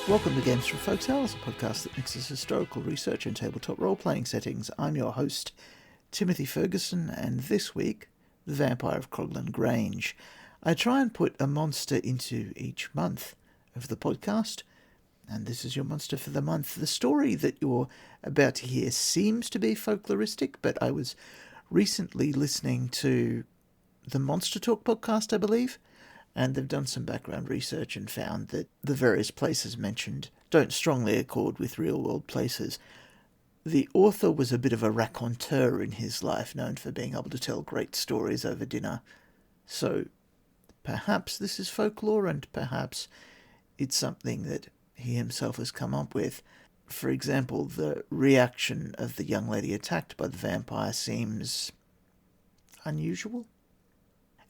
Welcome to Games from Folks Hours, a podcast that mixes historical research and tabletop role-playing settings. I'm your host, Timothy Ferguson, and this week, The Vampire of Croglin, Grange. I try and put a monster into each month of the podcast, and this is your monster for the month. The story that you're about to hear seems to be folkloristic, but I was recently listening to the Monster Talk podcast, I believe, and they've done some background research and found that the various places mentioned don't strongly accord with real-world places. The author was a bit of a raconteur in his life, known for being able to tell great stories over dinner. So perhaps this is folklore, and perhaps it's something that he himself has come up with. For example, the reaction of the young lady attacked by the vampire seems unusual.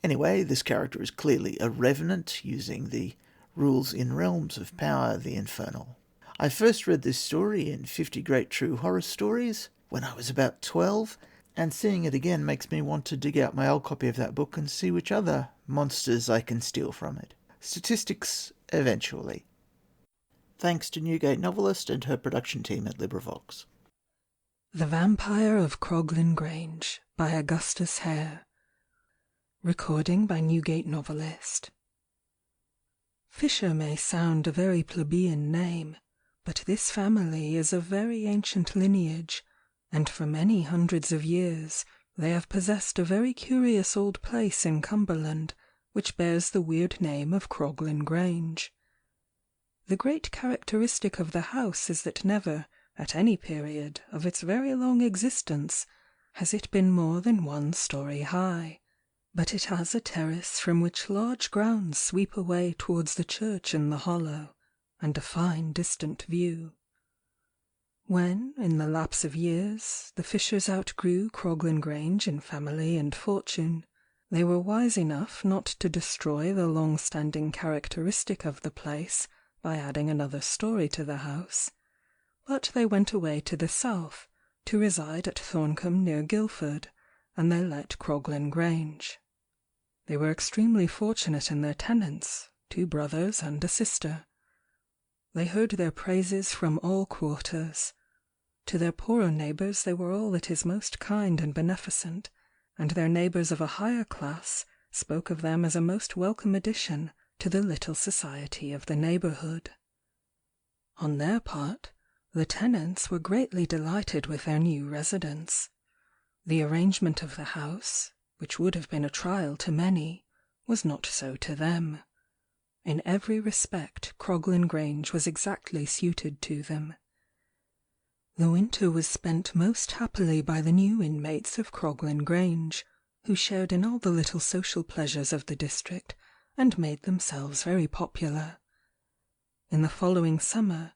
Anyway, this character is clearly a revenant, using the rules in Realms of Power, the Infernal. I first read this story in 50 Great True Horror Stories when I was about 12, and seeing it again makes me want to dig out my old copy of that book and see which other monsters I can steal from it. Statistics eventually. Thanks to Newgate Novelist and her production team at LibriVox. The Vampire of Croglin, Grange by Augustus Hare. Recording by Newgate Novelist. Fisher may sound a very plebeian name, but this family is of very ancient lineage, and for many hundreds of years they have possessed a very curious old place in Cumberland, which bears the weird name of Croglin Grange. The great characteristic of the house is that never, at any period of its very long existence, has it been more than 1 story high. But it has a terrace from which large grounds sweep away towards the church in the hollow, and a fine distant view. When, in the lapse of years, the Fishers outgrew Croglin Grange in family and fortune, they were wise enough not to destroy the long-standing characteristic of the place by adding another story to the house, but they went away to the south, to reside at Thorncombe near Guildford, and they let Croglin Grange. They were extremely fortunate in their tenants, 2 brothers and a sister. They heard their praises from all quarters. To their poorer neighbours they were all that is most kind and beneficent, and their neighbours of a higher class spoke of them as a most welcome addition to the little society of the neighbourhood. On their part, the tenants were greatly delighted with their new residence. The arrangement of the house, which would have been a trial to many, was not so to them. In every respect Croglin Grange was exactly suited to them. The winter was spent most happily by the new inmates of Croglin Grange, who shared in all the little social pleasures of the district, and made themselves very popular. In the following summer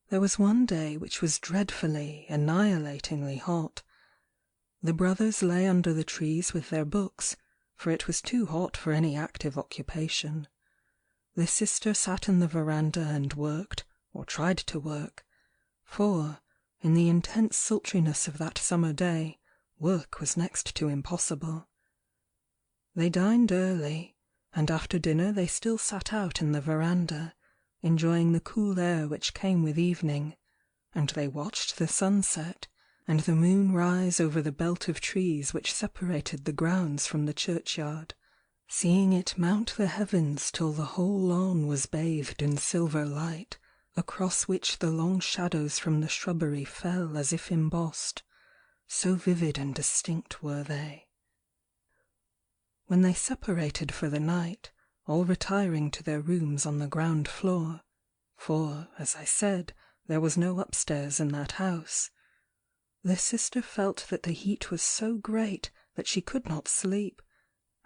there was one day which was dreadfully, annihilatingly hot. The brothers lay under the trees with their books, for it was too hot for any active occupation. The sister sat in the veranda and worked, or tried to work, for, in the intense sultriness of that summer day, work was next to impossible. They dined early, and after dinner they still sat out in the veranda, enjoying the cool air which came with evening, and they watched the sunset, and the moon rise over the belt of trees which separated the grounds from the churchyard, seeing it mount the heavens till the whole lawn was bathed in silver light, across which the long shadows from the shrubbery fell as if embossed, so vivid and distinct were they. When they separated for the night, all retiring to their rooms on the ground floor, for, as I said, there was no upstairs in that house, the sister felt that the heat was so great that she could not sleep,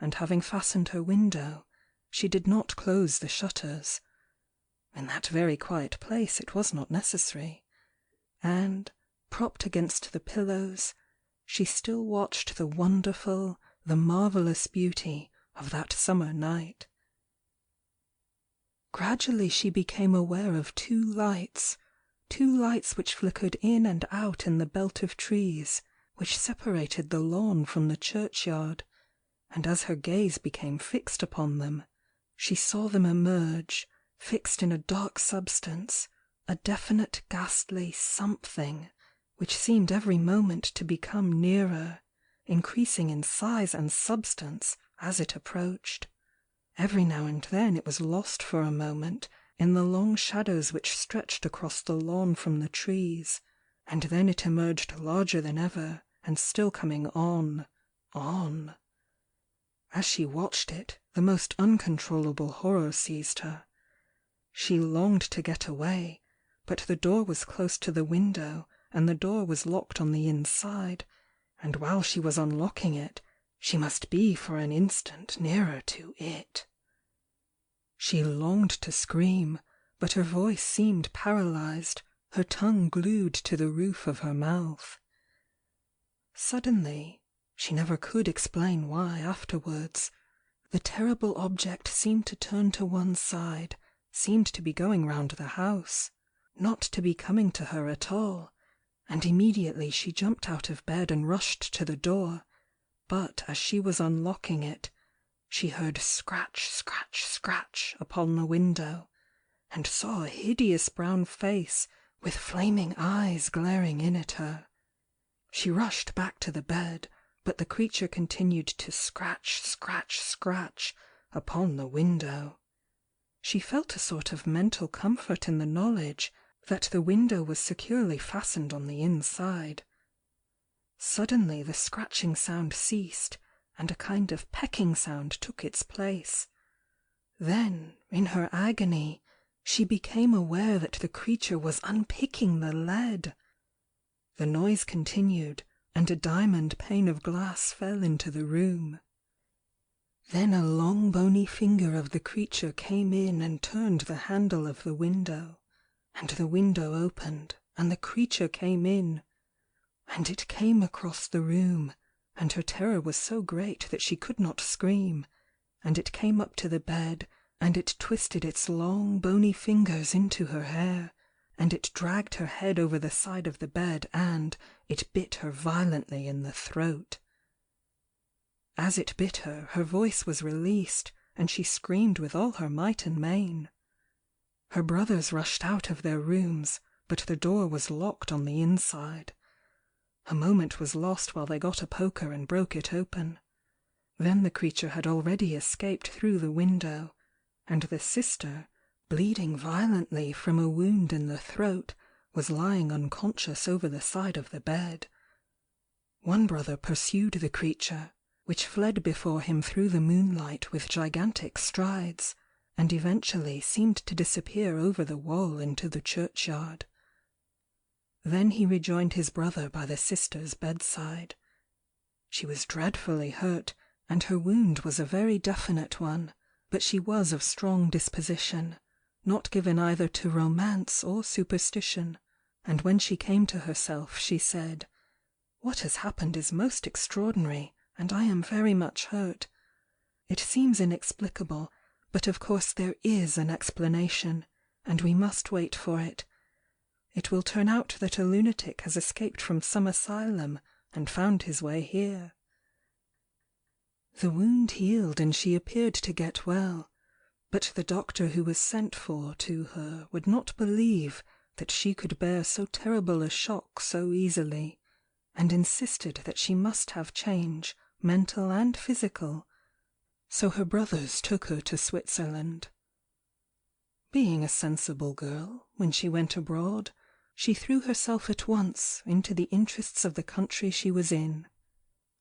and having fastened her window, she did not close the shutters. In that very quiet place it was not necessary, and, propped against the pillows, she still watched the wonderful, the marvellous beauty of that summer night. Gradually she became aware of 2 lights, 2 lights which flickered in and out in the belt of trees which separated the lawn from the churchyard, and as her gaze became fixed upon them, she saw them emerge, fixed in a dark substance, a definite ghastly something which seemed every moment to become nearer, increasing in size and substance as it approached. Every now and then it was lost for a moment in the long shadows which stretched across the lawn from the trees, and then it emerged larger than ever, and still coming on, on. As she watched it, the most uncontrollable horror seized her. She longed to get away, but the door was close to the window, and the door was locked on the inside, and while she was unlocking it, she must be for an instant nearer to it. She longed to scream, but her voice seemed paralyzed, her tongue glued to the roof of her mouth. Suddenly, she never could explain why afterwards, the terrible object seemed to turn to one side, seemed to be going round the house, not to be coming to her at all, and immediately she jumped out of bed and rushed to the door, but as she was unlocking it, she heard scratch, scratch, scratch upon the window, and saw a hideous brown face with flaming eyes glaring in at her. She rushed back to the bed, but the creature continued to scratch, scratch, scratch upon the window. She felt a sort of mental comfort in the knowledge that the window was securely fastened on the inside. Suddenly the scratching sound ceased, and a kind of pecking sound took its place. Then, in her agony, she became aware that the creature was unpicking the lead. The noise continued, and a diamond pane of glass fell into the room. Then a long bony finger of the creature came in and turned the handle of the window, and the window opened, and the creature came in, and it came across the room, and her terror was so great that she could not scream, and it came up to the bed, and it twisted its long bony fingers into her hair, and it dragged her head over the side of the bed, and it bit her violently in the throat. As it bit her, her voice was released, and she screamed with all her might and main. Her brothers rushed out of their rooms, but the door was locked on the inside. A moment was lost while they got a poker and broke it open. Then the creature had already escaped through the window, and the sister, bleeding violently from a wound in the throat, was lying unconscious over the side of the bed. One brother pursued the creature, which fled before him through the moonlight with gigantic strides, and eventually seemed to disappear over the wall into the churchyard. Then he rejoined his brother by the sister's bedside. She was dreadfully hurt, and her wound was a very definite one, but she was of strong disposition, not given either to romance or superstition, and when she came to herself she said, "What has happened is most extraordinary, and I am very much hurt. It seems inexplicable, but of course there is an explanation, and we must wait for it. It will turn out that a lunatic has escaped from some asylum and found his way here." The wound healed and she appeared to get well, but the doctor who was sent for to her would not believe that she could bear so terrible a shock so easily, and insisted that she must have change, mental and physical, so her brothers took her to Switzerland. Being a sensible girl, when she went abroad, she threw herself at once into the interests of the country she was in.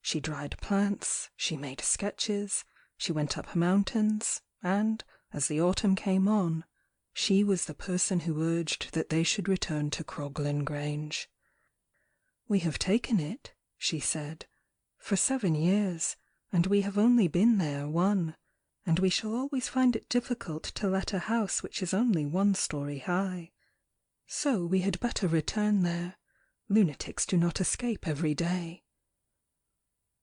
She dried plants, she made sketches, she went up mountains, and, as the autumn came on, she was the person who urged that they should return to Croglin Grange. "We have taken it," she said, "for 7 years, and we have only been there 1, and we shall always find it difficult to let a house which is only 1 story high. So we had better return there. Lunatics do not escape every day."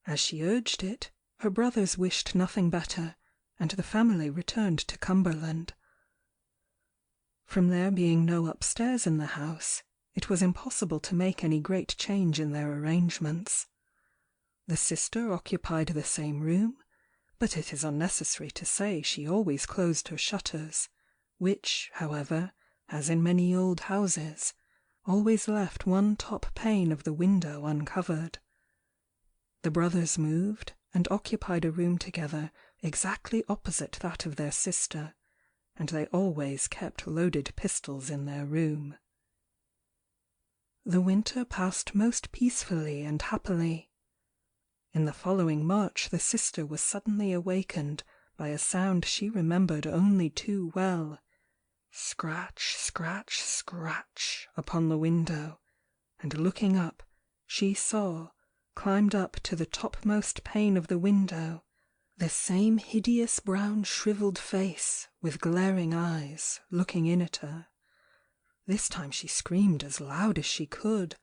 As she urged it, her brothers wished nothing better, and the family returned to Cumberland. From there being no upstairs in the house, it was impossible to make any great change in their arrangements. The sister occupied the same room, but it is unnecessary to say she always closed her shutters, which, however, as in many old houses, always left one top pane of the window uncovered. The brothers moved and occupied a room together exactly opposite that of their sister, and they always kept loaded pistols in their room. The winter passed most peacefully and happily. In the following March the sister was suddenly awakened by a sound she remembered only too well. Scratch, scratch, scratch upon the window, and looking up, she saw, climbed up to the topmost pane of the window, the same hideous brown shriveled face, with glaring eyes, looking in at her. This time she screamed as loud as she could.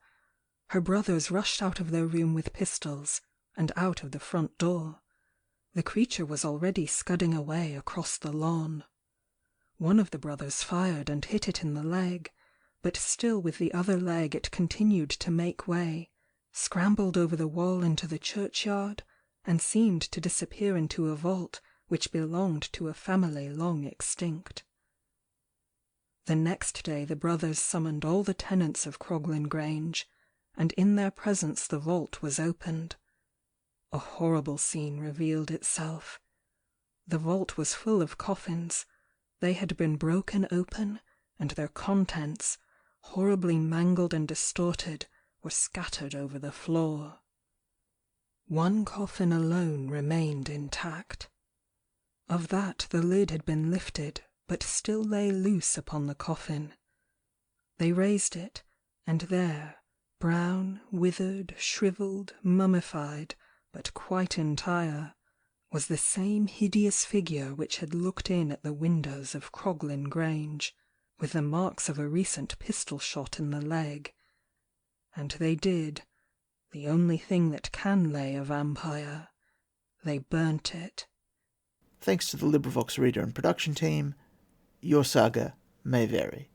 Her brothers rushed out of their room with pistols, and out of the front door. The creature was already scudding away across the lawn. One of the brothers fired and hit it in the leg, but still with the other leg it continued to make way, scrambled over the wall into the churchyard, and seemed to disappear into a vault which belonged to a family long extinct. The next day the brothers summoned all the tenants of Croglin Grange, and in their presence the vault was opened. A horrible scene revealed itself. The vault was full of coffins. They had been broken open, and their contents, horribly mangled and distorted, were scattered over the floor. One coffin alone remained intact. Of that the lid had been lifted, but still lay loose upon the coffin. They raised it, and there, brown, withered, shriveled, mummified, but quite entire, was the same hideous figure which had looked in at the windows of Croglin Grange, with the marks of a recent pistol shot in the leg. And they did, the only thing that can lay a vampire. They burnt it. Thanks to the LibriVox reader and production team, your saga may vary.